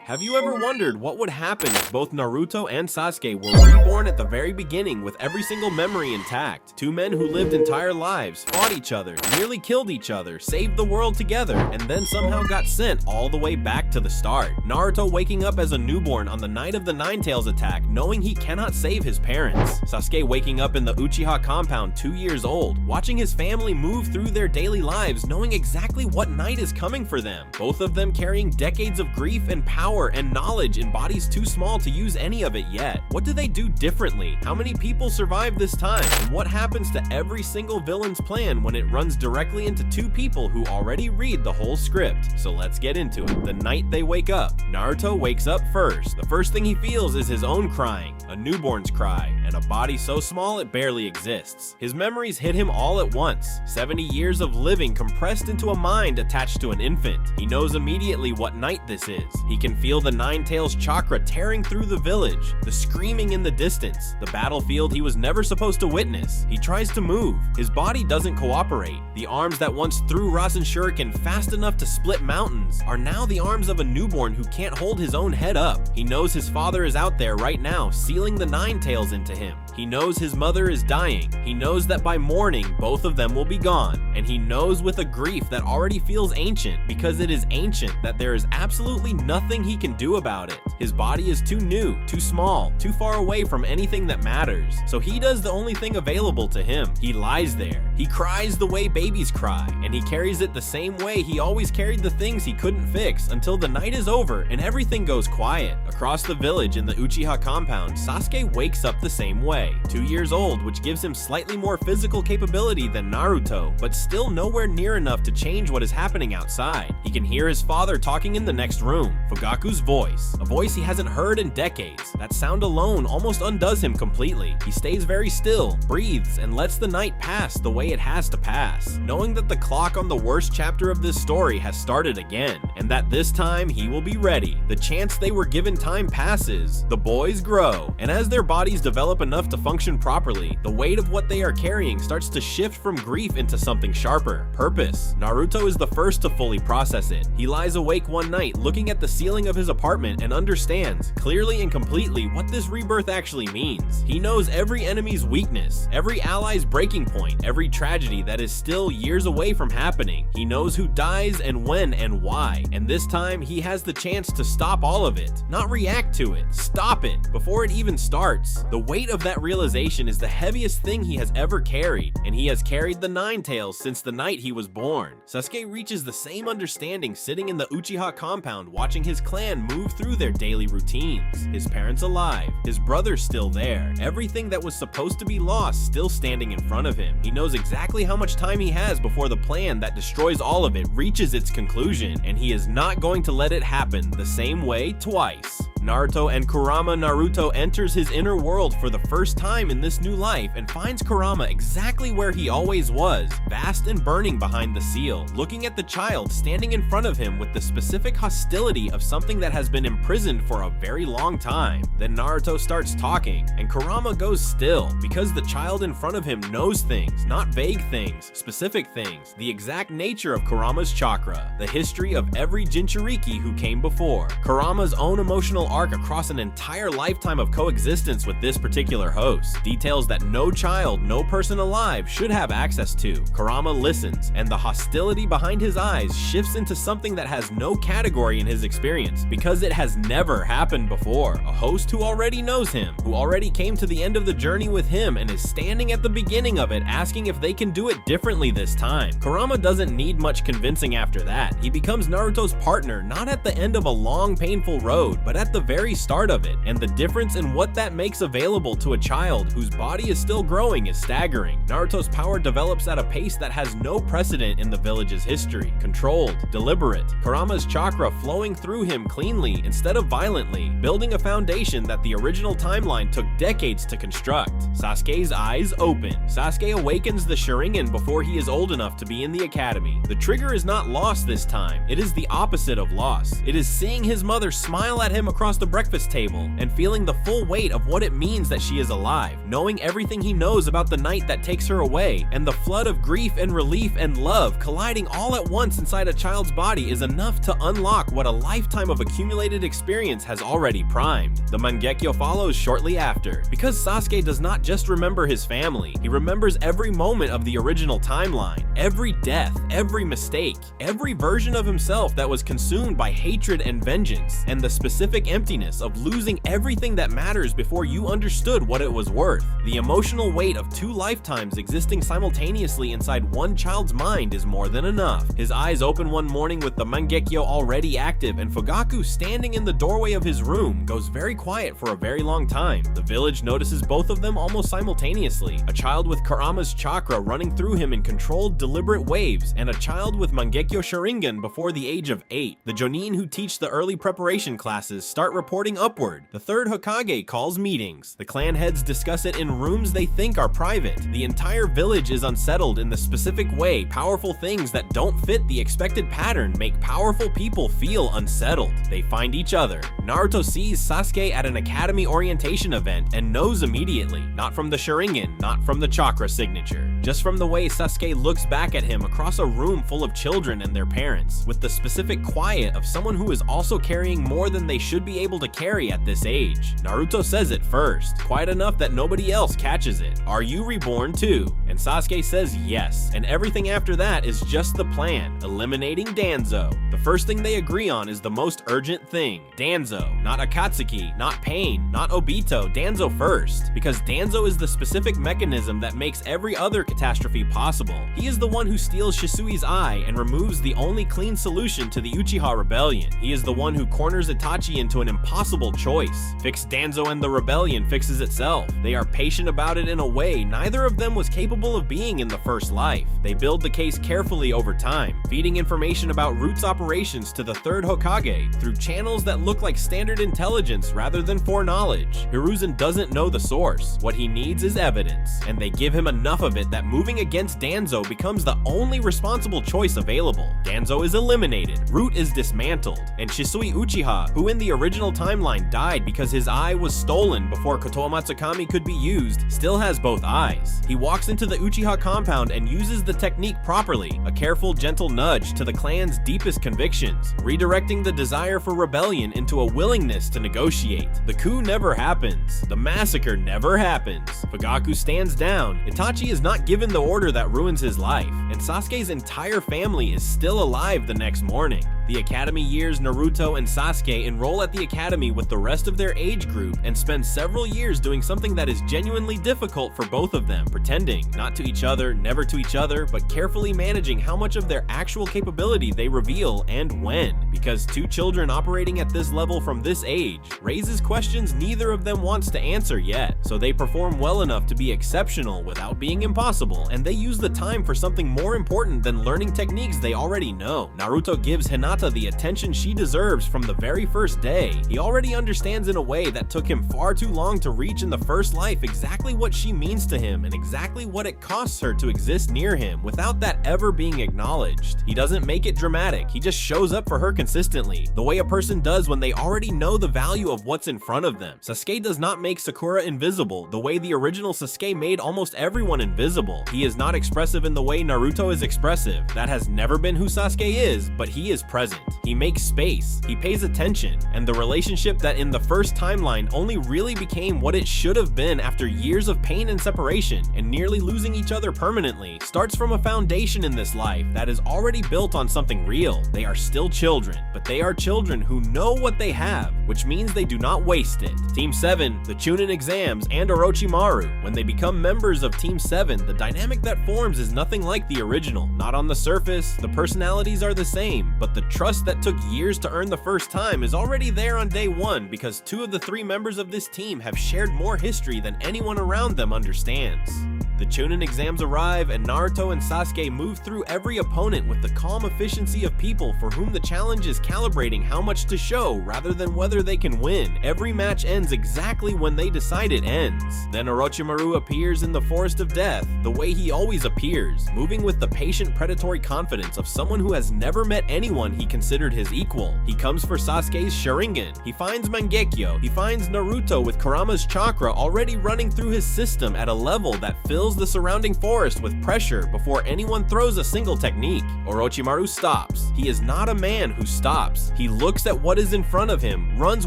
Have you ever wondered what would happen if both Naruto and Sasuke were reborn at the very beginning with every single memory intact? Two men who lived entire lives, fought each other, nearly killed each other, saved the world together, and then somehow got sent all the way back to the start. Naruto waking up as a newborn on the night of the Nine-Tails attack, knowing he cannot save his parents. Sasuke waking up in the Uchiha compound 2 years old, watching his family move through their daily lives, knowing exactly what night is coming for them. Both of them carrying decades of grief and power and knowledge in bodies too small to use any of it yet. What do they do differently? How many people survive this time? And what happens to every single villain's plan when it runs directly into two people who already read the whole script? So let's get into it. The night they wake up, Naruto wakes up first. The first thing he feels is his own crying, a newborn's cry, and a body so small it barely exists. His memories hit him all at once. 70 years of living compressed into a mind attached to an infant. He knows immediately what night this is. He can feel the Nine-Tails chakra tearing through the village, the screaming in the distance, the battlefield he was never supposed to witness. He tries to move. His body doesn't cooperate. The arms that once threw Rasen Shuriken fast enough to split mountains are now the arms of a newborn who can't hold his own head up. He knows his father is out there right now, sealing the Nine-Tails into him. He knows his mother is dying. He knows that by morning, both of them will be gone. And he knows with a grief that already feels ancient, because it is ancient, that there is absolutely nothing he can do about it. His body is too new, too small, too far away from anything that matters. So he does the only thing available to him. He lies there. He cries the way babies cry, and he carries it the same way he always carried the things he couldn't fix until the night is over and everything goes quiet. Across the village in the Uchiha compound, Sasuke wakes up the same way. 2 years old, which gives him slightly more physical capability than Naruto, but still nowhere near enough to change what is happening outside. He can hear his father talking in the next room, Fugaku's voice, a voice he hasn't heard in decades. That sound alone almost undoes him completely. He stays very still, breathes, and lets the night pass the way it has to pass, knowing that the clock on the worst chapter of this story has started again, and that this time he will be ready. The chance they were given time passes, the boys grow, and as their bodies develop enough to function properly, the weight of what they are carrying starts to shift from grief into something sharper, purpose. Naruto is the first to fully process it. He lies awake one night looking at the ceiling of his apartment and understands, clearly and completely, what this rebirth actually means. He knows every enemy's weakness, every ally's breaking point, every tragedy that is still years away from happening. He knows who dies and when and why, and this time he has the chance to stop all of it, not react to it, stop it before it even starts. The weight of that realization is the heaviest thing he has ever carried, and he has carried the Nine-Tails since the night he was born. Sasuke reaches the same understanding sitting in the Uchiha compound watching his clan move through their daily routines. His parents alive, his brother still there, everything that was supposed to be lost still standing in front of him. He knows exactly how much time he has before the plan that destroys all of it reaches its conclusion, and he is not going to let it happen the same way twice. Naruto and Kurama Naruto enters his inner world for the first time in this new life and finds Kurama exactly where he always was, vast and burning behind the seal, looking at the child standing in front of him with the specific hostility of something that has been imprisoned for a very long time. Then Naruto starts talking, and Kurama goes still, because the child in front of him knows things, not vague things, specific things, the exact nature of Kurama's chakra, the history of every Jinchuriki who came before, Kurama's own emotional arc across an entire lifetime of coexistence with this particular host, details that no child, no person alive should have access to. Kurama listens, and the hostility behind his eyes shifts into something that has no category in his experience, because it has never happened before. A host who already knows him, who already came to the end of the journey with him and is standing at the beginning of it asking if they can do it differently this time. Kurama doesn't need much convincing after that. He becomes Naruto's partner, not at the end of a long, painful road, but at the very start of it, and the difference in what that makes available to a child whose body is still growing is staggering. Naruto's power develops at a pace that has no precedent in the village's history. Controlled, deliberate, Kurama's chakra flowing through him cleanly instead of violently, building a foundation that the original timeline took decades to construct. Sasuke's eyes open. Sasuke awakens the Sharingan before he is old enough to be in the academy. The trigger is not lost this time. It is the opposite of loss. It is seeing his mother smile at him across across the breakfast table and feeling the full weight of what it means that she is alive, knowing everything he knows about the night that takes her away, and the flood of grief and relief and love colliding all at once inside a child's body is enough to unlock what a lifetime of accumulated experience has already primed. The Mangekyo follows shortly after, because Sasuke does not just remember his family, he remembers every moment of the original timeline, every death, every mistake, every version of himself that was consumed by hatred and vengeance, and the specific emptiness of losing everything that matters before you understood what it was worth. The emotional weight of two lifetimes existing simultaneously inside one child's mind is more than enough. His eyes open one morning with the Mangekyo already active, and Fugaku standing in the doorway of his room goes very quiet for a very long time. The village notices both of them almost simultaneously, a child with Kurama's chakra running through him in controlled, deliberate waves, and a child with Mangekyo Sharingan before the age of 8. The Jonin who teach the early preparation classes start reporting upward. The third Hokage calls meetings. The clan heads discuss it in rooms they think are private. The entire village is unsettled in the specific way powerful things that don't fit the expected pattern make powerful people feel unsettled. They find each other. Naruto sees Sasuke at an academy orientation event and knows immediately, not from the Sharingan, not from the chakra signature, just from the way Sasuke looks back at him across a room full of children and their parents, with the specific quiet of someone who is also carrying more than they should be able to carry at this age. Naruto says it first, quiet enough that nobody else catches it. Are you reborn too? And Sasuke says yes, and everything after that is just the plan, eliminating Danzo. The first thing they agree on is the most urgent thing, Danzo, not Akatsuki, not Pain, not Obito, Danzo first, because Danzo is the specific mechanism that makes every other catastrophe possible. He is the one who steals Shisui's eye and removes the only clean solution to the Uchiha rebellion. He is the one who corners Itachi into an impossible choice. Fix Danzo and the rebellion fixes itself. They are patient about it in a way neither of them was capable of being in the first life. They build the case carefully over time, feeding information about Root's operations to the third Hokage through channels that look like standard intelligence rather than foreknowledge. Hiruzen doesn't know the source. What he needs is evidence, and they give him enough of it that moving against Danzo becomes the only responsible choice available. Danzo is eliminated, Root is dismantled, and Shisui Uchiha, who in the original timeline died because his eye was stolen before Kotoa Matsukami could be used, still has both eyes. He walks into the Uchiha compound and uses the technique properly, a careful, gentle nudge to the clan's deepest convictions, redirecting the desire for rebellion into a willingness to negotiate. The coup never happens. The massacre never happens. Fugaku stands down. Itachi is not given the order that ruins his life, and Sasuke's entire family is still alive the next morning. The academy years Naruto and Sasuke enroll at the academy with the rest of their age group and spend several years doing something that is genuinely difficult for both of them, pretending, not to each other, never to each other, but carefully managing how much of their actual capability they reveal and when. Because two children operating at this level from this age raises questions neither of them wants to answer yet, so they perform well enough to be exceptional without being impossible, and they use the time for something more important than learning techniques they already know. Naruto gives Hinata the attention she deserves from the very first day. He already understands in a way that took him far too long to reach in the first life exactly what she means to him and exactly what it costs her to exist near him without that ever being acknowledged. He doesn't make it dramatic, he just shows up for her consistently, the way a person does when they already know the value of what's in front of them. Sasuke does not make Sakura invisible the way the original Sasuke made almost everyone invisible. He is not expressive in the way Naruto is expressive. That has never been who Sasuke is, but he is present. He makes space, he pays attention, and the relationship that in the first timeline only really became what it should have been after years of pain and separation and nearly losing each other permanently starts from a foundation in this life that is already built on something real. They are still children, but they are children who know what they have, which means they do not waste it. Team 7, the Chunin exams, and Orochimaru. When they become members of Team 7, the dynamic that forms is nothing like the original. Not on the surface, the personalities are the same, but the trust that took years to earn the first time is already there on day one because 2 of the 3 members of this team have shared more history than anyone around them understands. The Chunin exams arrive and Naruto and Sasuke move through every opponent with the calm efficiency of people for whom the challenge is calibrating how much to show rather than whether they can win. Every match ends exactly when they decide it ends. Then Orochimaru appears in the Forest of Death, the way he always appears, moving with the patient predatory confidence of someone who has never met anyone he considered his equal. He comes for Sasuke's Sharingan, he finds Mangekyo, he finds Naruto with Kurama's chakra already running through his system at a level that fills the surrounding forest with pressure before anyone throws a single technique. Orochimaru stops. He is not a man who stops. He looks at what is in front of him, runs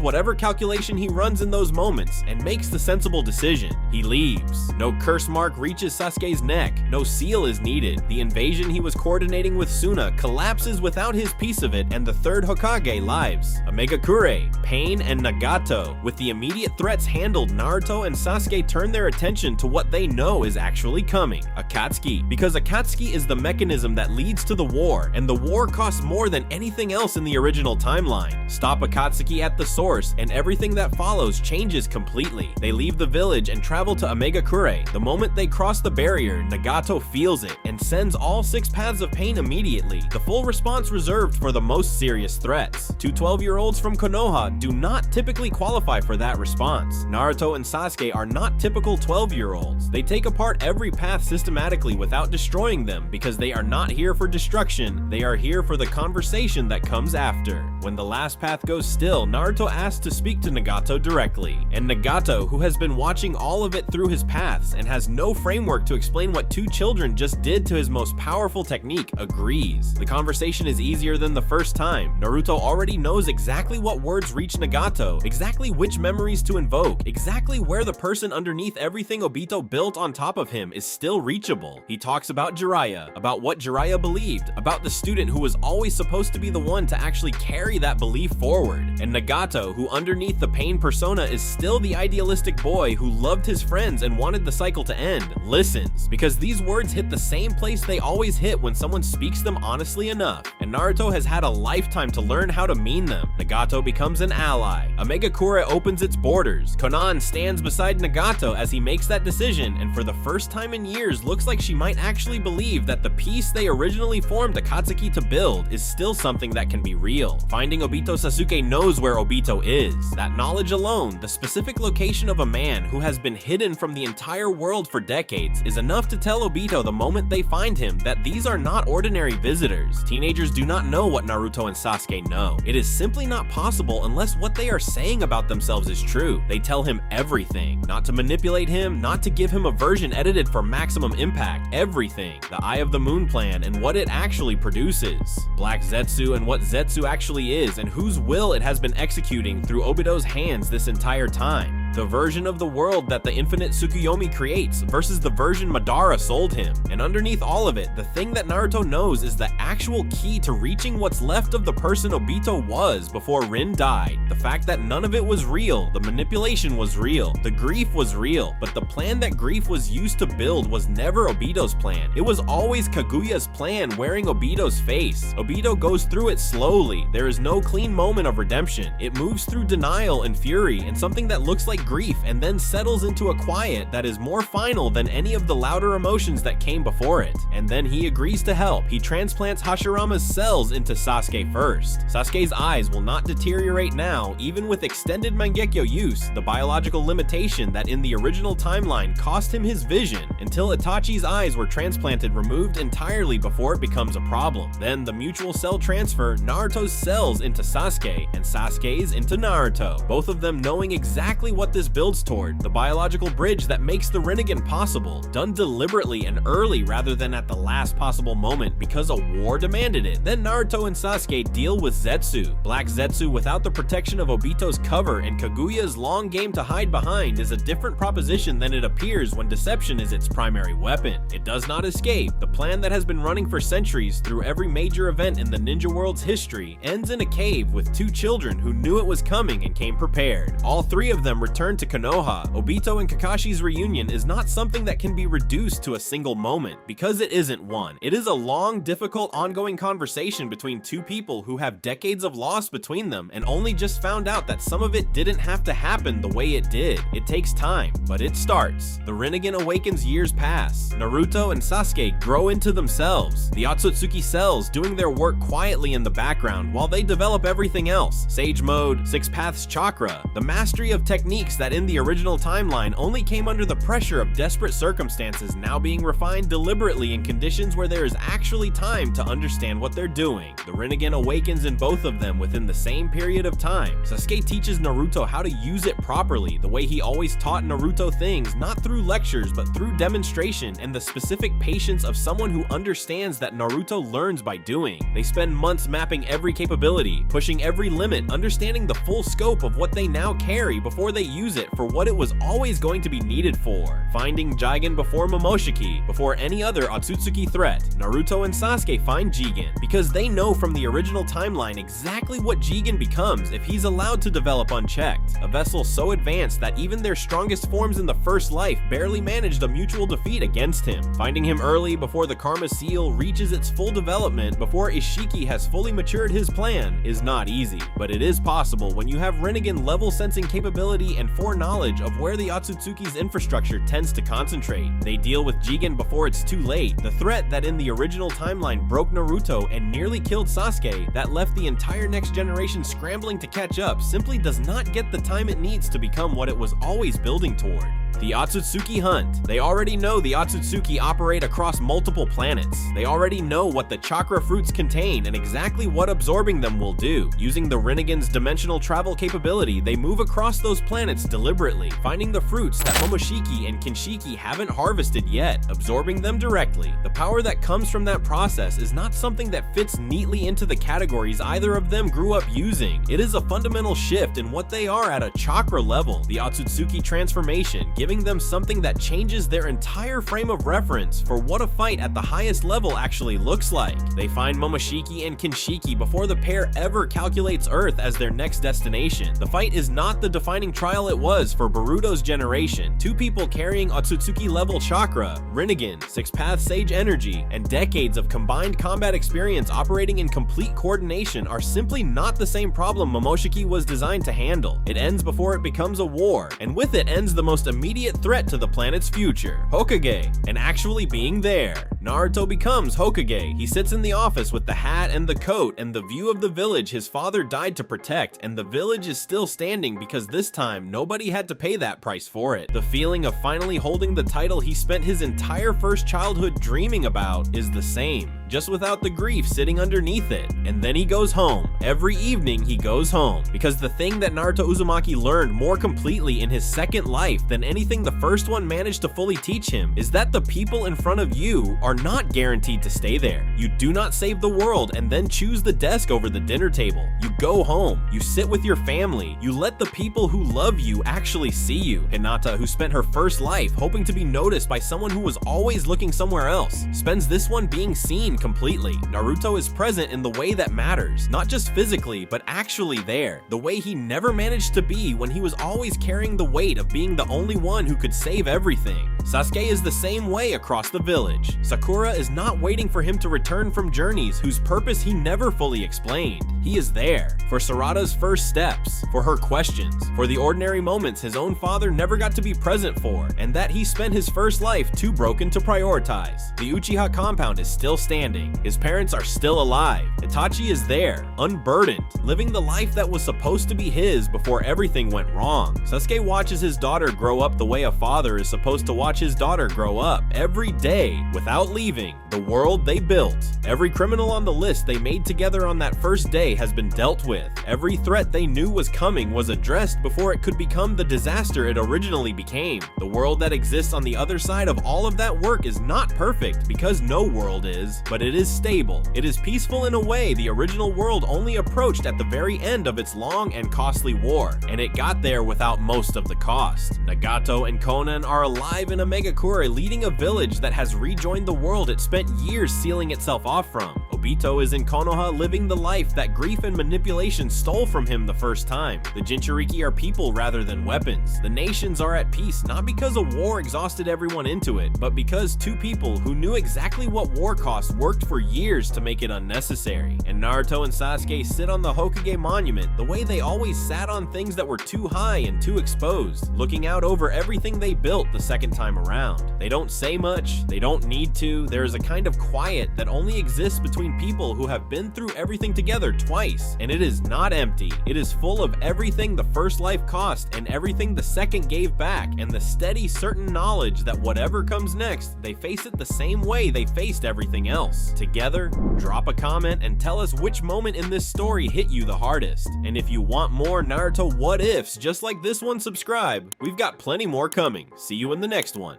whatever calculation he runs in those moments, and makes the sensible decision. He leaves. No curse mark reaches Sasuke's neck. No seal is needed. The invasion he was coordinating with Suna collapses without his piece of it, and the third Hokage lives. Megakure, Pain, and Nagato. With the immediate threats handled, Naruto and Sasuke turn their attention to what they know is actually coming. Akatsuki. Because Akatsuki is the mechanism that leads to the war, and the war costs more than anything else in the original timeline. Stop Akatsuki at the source, and everything that follows changes completely. They leave the village and travel to Megakure. The moment they cross the barrier, Nagato feels it and sends all 6 paths of pain immediately, the full response reserved for the most serious threats. Two 12-year-olds from Konoha do not typically qualify for that response. Naruto and Sasuke are not typical 12-year-olds. They take apart every path systematically without destroying them because they are not here for destruction, they are here for the conversation that comes after. When the last path goes still, Naruto asks to speak to Nagato directly, and Nagato, who has been watching all of it through his paths and has no framework to explain what two children just did to his most powerful technique, agrees. The conversation is easier than the first time. Naruto already knows exactly what words reach Nagato, exactly which memories to invoke, exactly where the person underneath everything Obito built on top of him is still reachable. He talks about Jiraiya, about what Jiraiya believed, about the student who was always supposed to be the one to actually carry that belief forward, and Nagato, who underneath the pain persona is still the idealistic boy who loved his friends and wanted the cycle to end, listens, because these words hit the same place they always hit when someone speaks them honestly enough, and Naruto has had a lifetime to learn how to mean them. Nagato becomes an ally. Megakure opens its borders. Konan stands beside Nagato as he makes that decision, and for the first time in years looks like she might actually believe that the piece they originally formed Akatsuki to build is still something that can be real. Finding Obito, Sasuke knows where Obito is. That knowledge alone, the specific location of a man who has been hidden from the entire world for decades, is enough to tell Obito the moment they find him that these are not ordinary visitors. Teenagers do not know what Naruto and Sasuke know. It is simply not possible unless what they are saying about themselves is true. They tell him everything. Not to manipulate him, not to give him a version edited for maximum impact. Everything. The Eye of the Moon plan and what it actually produces. Black Zetsu and what Zetsu actually is and whose will it has been executing through Obito's hands this entire time. The version of the world that the infinite Tsukuyomi creates versus the version Madara sold him. And underneath all of it, the thing that Naruto knows is the actual key to reaching what's left of the person Obito was before Rin died. The fact that none of it was real, the manipulation was real, the grief was real, but the plan that grief was used to build was never Obito's plan. It was always Kaguya's plan wearing Obito's face. Obito goes through it slowly. There is no clean moment of redemption. It moves through denial and fury and something that looks like grief and then settles into a quiet that is more final than any of the louder emotions that came before it. And then he agrees to help. He transplants Hashirama's cells into Sasuke first. Sasuke's eyes will not deteriorate now, even with extended Mangekyo use, the biological limitation that in the original timeline cost him his vision, until Itachi's eyes were transplanted removed entirely before it becomes a problem. Then the mutual cell transfer, Naruto's cells into Sasuke and Sasuke's into Naruto, both of them knowing exactly what this builds toward, the biological bridge that makes the Rinnegan possible, done deliberately and early rather than at the last possible moment because a war demanded it. Then Naruto and Sasuke deal with Zetsu. Black Zetsu without the protection of Obito's cover and Kaguya's long game to hide behind is a different proposition than it appears when deception is its primary weapon. It does not escape. The plan that has been running for centuries through every major event in the ninja world's history ends in a cave with two children who knew it was coming and came prepared. All three of them return to Konoha. Obito and Kakashi's reunion is not something that can be reduced to a single moment, because it isn't one. It is a long, difficult, ongoing conversation between two people who have decades of loss between them and only just found out that some of it didn't have to happen the way it did. It takes time, but it starts. The Rinnegan awakens, years pass. Naruto and Sasuke grow into themselves. The Otsutsuki cells doing their work quietly in the background while they develop everything else. Sage mode, 6 paths chakra, the mastery of technique techniques that in the original timeline only came under the pressure of desperate circumstances now being refined deliberately in conditions where there is actually time to understand what they're doing. The Rinnegan awakens in both of them within the same period of time. Sasuke teaches Naruto how to use it properly, the way he always taught Naruto things, not through lectures but through demonstration and the specific patience of someone who understands that Naruto learns by doing. They spend months mapping every capability, pushing every limit, understanding the full scope of what they now carry before they use it for what it was always going to be needed for. Finding Jigen before Momoshiki, before any other Otsutsuki threat, Naruto and Sasuke find Jigen because they know from the original timeline exactly what Jigen becomes if he's allowed to develop unchecked. A vessel so advanced that even their strongest forms in the first life barely managed a mutual defeat against him. Finding him early before the Karma Seal reaches its full development before Ishiki has fully matured his plan is not easy, but it is possible when you have Rinnegan level sensing capability and foreknowledge of where the Otsutsuki's infrastructure tends to concentrate. They deal with Jigen before it's too late, the threat that in the original timeline broke Naruto and nearly killed Sasuke, that left the entire next generation scrambling to catch up, simply does not get the time it needs to become what it was always building toward. The Otsutsuki hunt. They already know the Otsutsuki operate across multiple planets. They already know what the chakra fruits contain and exactly what absorbing them will do. Using the Rinnegan's dimensional travel capability, they move across those planets deliberately, finding the fruits that Momoshiki and Kinshiki haven't harvested yet, absorbing them directly. The power that comes from that process is not something that fits neatly into the categories either of them grew up using. It is a fundamental shift in what they are at a chakra level. The Otsutsuki transformation, giving them something that changes their entire frame of reference for what a fight at the highest level actually looks like. They find Momoshiki and Kinshiki before the pair ever calculates Earth as their next destination. The fight is not the defining trial it was for Boruto's generation. Two people carrying Otsutsuki level chakra, Rinnegan, six-path sage energy, and decades of combined combat experience operating in complete coordination are simply not the same problem Momoshiki was designed to handle. It ends before it becomes a war, and with it ends the most immediate threat to the planet's future, Hokage, and actually being there. Naruto becomes Hokage. He sits in the office with the hat and the coat and the view of the village his father died to protect, and the village is still standing because this time nobody had to pay that price for it. The feeling of finally holding the title he spent his entire first childhood dreaming about is the same, just without the grief sitting underneath it. And then he goes home. Every evening he goes home, because the thing that Naruto Uzumaki learned more completely in his second life than anything the first one managed to fully teach him is that the people in front of you are not guaranteed to stay there. You do not save the world and then choose the desk over the dinner table. You go home, you sit with your family, you let the people who love you actually see you. Hinata, who spent her first life hoping to be noticed by someone who was always looking somewhere else, spends this one being seen completely. Naruto is present in the way that matters, not just physically, but actually there, the way he never managed to be when he was always carrying the weight of being the only one who could save everything. Sasuke is the same way across the village. Sakura is not waiting for him to return from journeys whose purpose he never fully explained. He is there for Sarada's first steps, for her questions, for the ordinary moments his own father never got to be present for, and that he spent his first life too broken to prioritize. The Uchiha compound is still standing. His parents are still alive. Itachi is there, unburdened, living the life that was supposed to be his before everything went wrong. Sasuke watches his daughter grow up the way a father is supposed to watch his daughter grow up, every day, without leaving the world they built. Every criminal on the list they made together on that first day has been dealt with. Every threat they knew was coming was addressed before it could become the disaster it originally became. The world that exists on the other side of all of that work is not perfect, because no world is, but it is stable. It is peaceful in a way the original world only approached at the very end of its long and costly war, and it got there without most of the cost. Nagato and Konan are alive in Mangekyo, leading a village that has rejoined the world it spent years sealing itself off from. Obito is in Konoha living the life that grief and manipulation stole from him the first time. The Jinchuriki are people rather than weapons. The nations are at peace not because a war exhausted everyone into it, but because two people who knew exactly what war cost worked for years to make it unnecessary. And Naruto and Sasuke sit on the Hokage monument the way they always sat on things that were too high and too exposed, looking out over everything they built the second time around. They don't say much, they don't need to. There is a kind of quiet that only exists between people who have been through everything together twice, and it is not empty. It is full of everything the first life cost and everything the second gave back, and the steady certain knowledge that whatever comes next, they face it the same way they faced everything else. Together, drop a comment and tell us which moment in this story hit you the hardest. And if you want more Naruto what ifs just like this one, subscribe. We've got plenty more coming. See you in the next one.